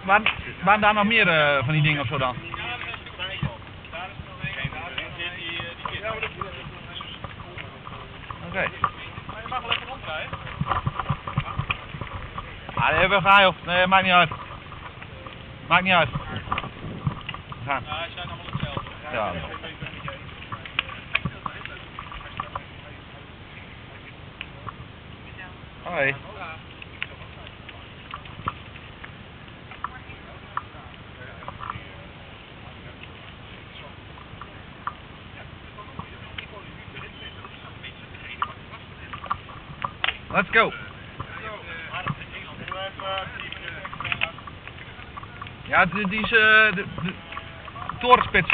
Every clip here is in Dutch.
Waren daar nog meer van die dingen of zo dan? Oké. Maar je mag wel even rondrijden. Ah, even gaan joh. Nee, maakt niet uit. Maakt niet uit. We gaan. Ja, ze zijn allemaal hetzelfde. Ja. Hoi. Let's go. Ja, die is de torenspits.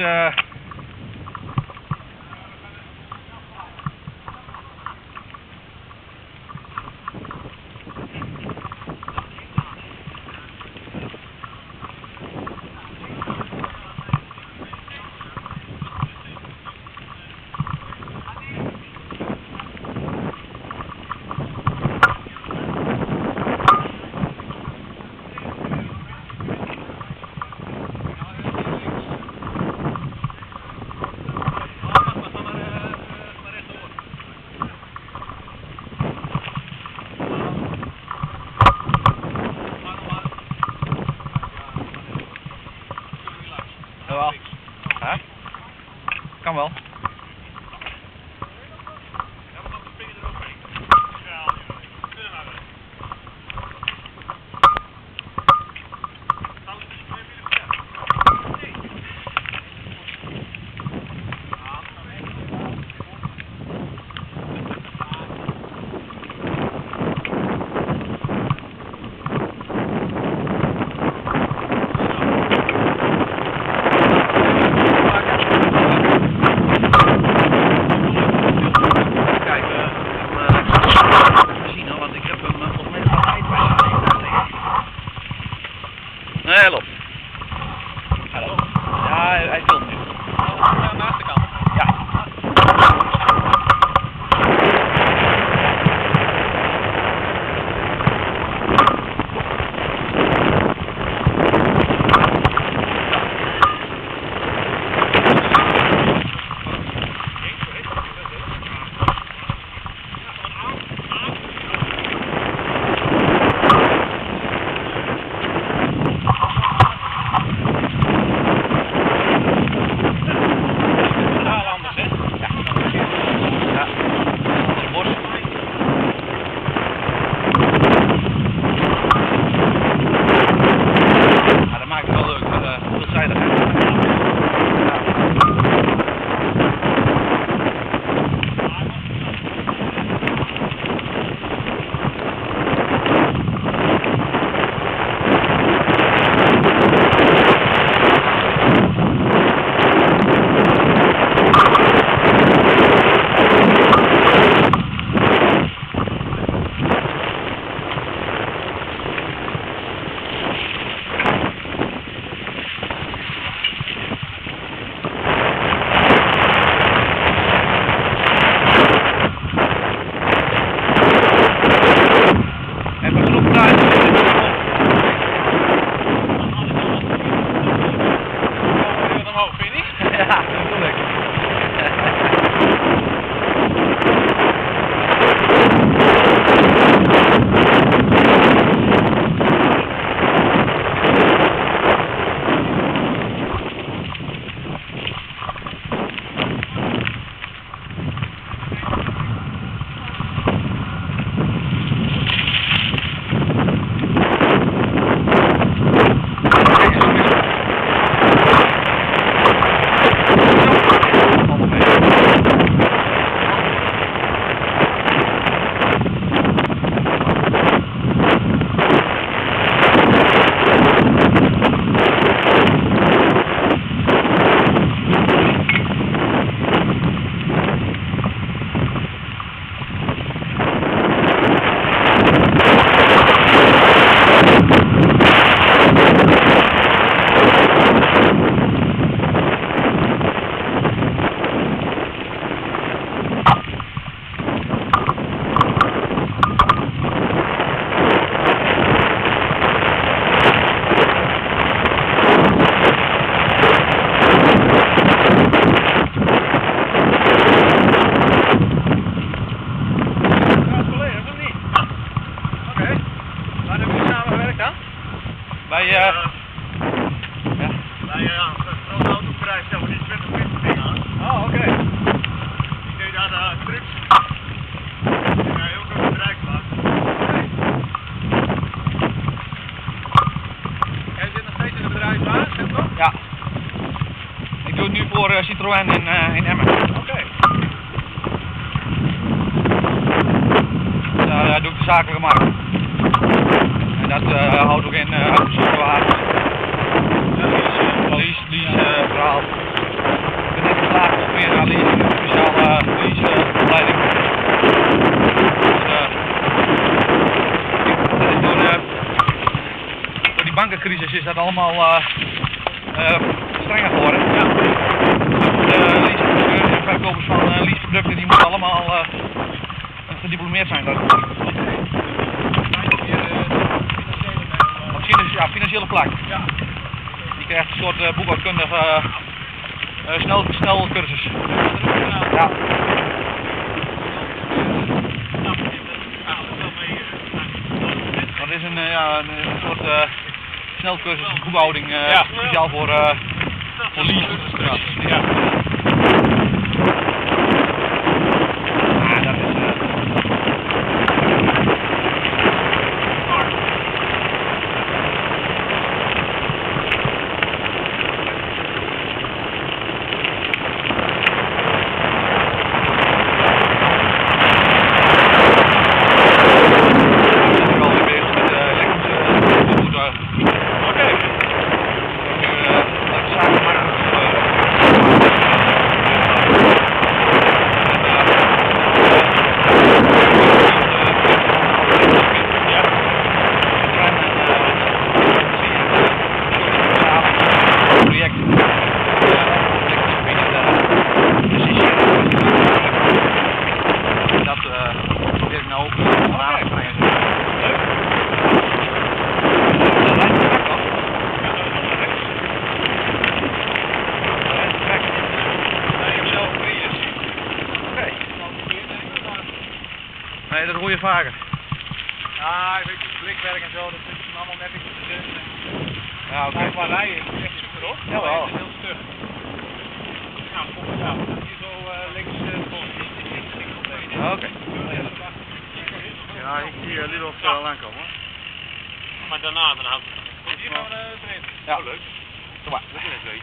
Wij, ja. Wij een grote autoprijs hebben die 20 dingen aan. Oh, oké. Die deed daar trucks. Die zijn heel veel bereikbaar. Jij zit nog steeds in de bedrijfsbaan, zeg toch? Ja. Ik doe het nu voor Citroën in Emmen. Oké. Daar doe ik de zakelijke markt. En dat houdt ook in autosituaties. Lease verhaal. Ik ben net geslaagd op weer naar lease, speciale leaseopleiding. Door die bankencrisis is dat allemaal strenger geworden. Ja. De leaseproducteurs en verkopers van leaseproducten die moeten allemaal gediplomeerd zijn. Op financiële vlak. Ja. Je krijgt een soort boekhoudkundige snelcursus. Ja. Dat is een soort snelcursus boekhouding speciaal voor lease. Ja. Dat is nee, dat hoor je vaker. Ja, weet je, blikwerk en zo, dat is allemaal netjes te doen. Ja, oké. Maar qua rijden is het echt super hoor. Jawel. Het is heel stug. Nou, kom ja, hier zo links Oké. Ja, ik zie Lidl al aankomen. Maar daarna, dan houdt het. Hier gaan we erin. Ja. Oh, leuk. Kom maar. Dat is het weet.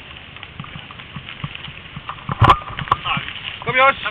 Kom jongens. Ja.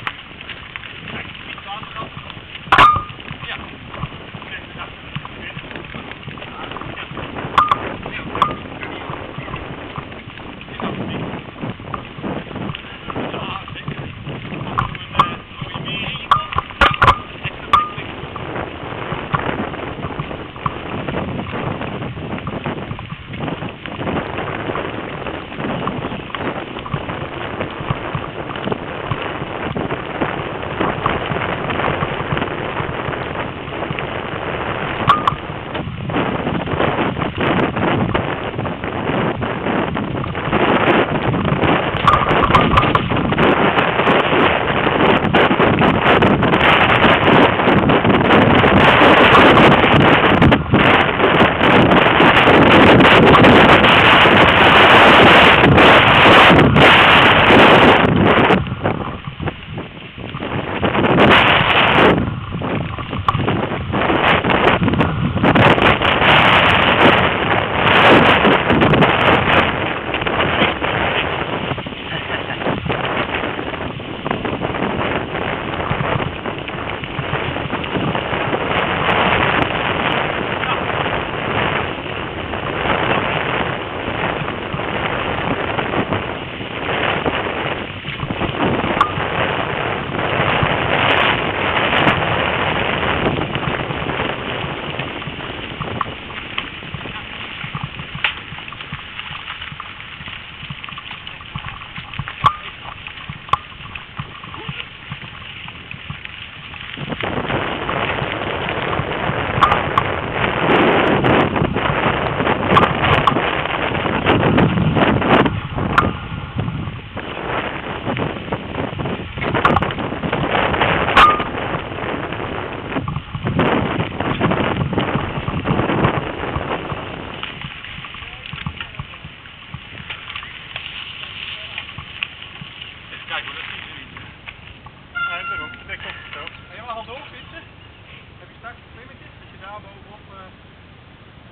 daar bovenop.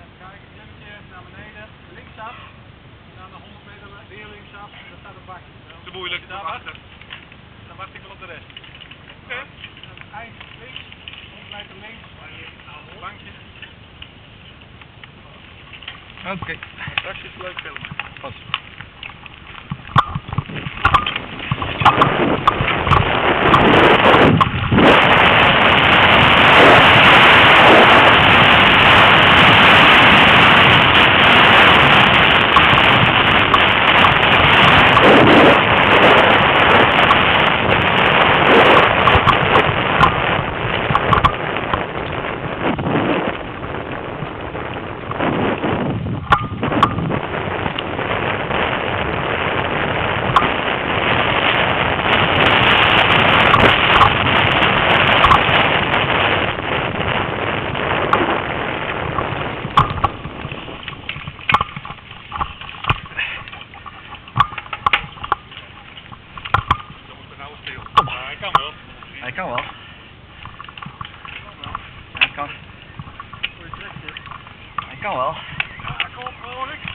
Even kijken, klimmetje naar beneden, linksaf. En dan de 100 meter weer linksaf. Daar staat een bakje. Te moeilijk, Daar wacht. wachten. Dan wacht ik wel op de rest. Oké. Eind links, 100 meter links. Bankje. Oké. Dat is leuk filmen. Pas. Hij kan wel. Hij kan wel. Hij kan. Goeie trekje. Hij kan wel. Ja, kom op, hoor ik.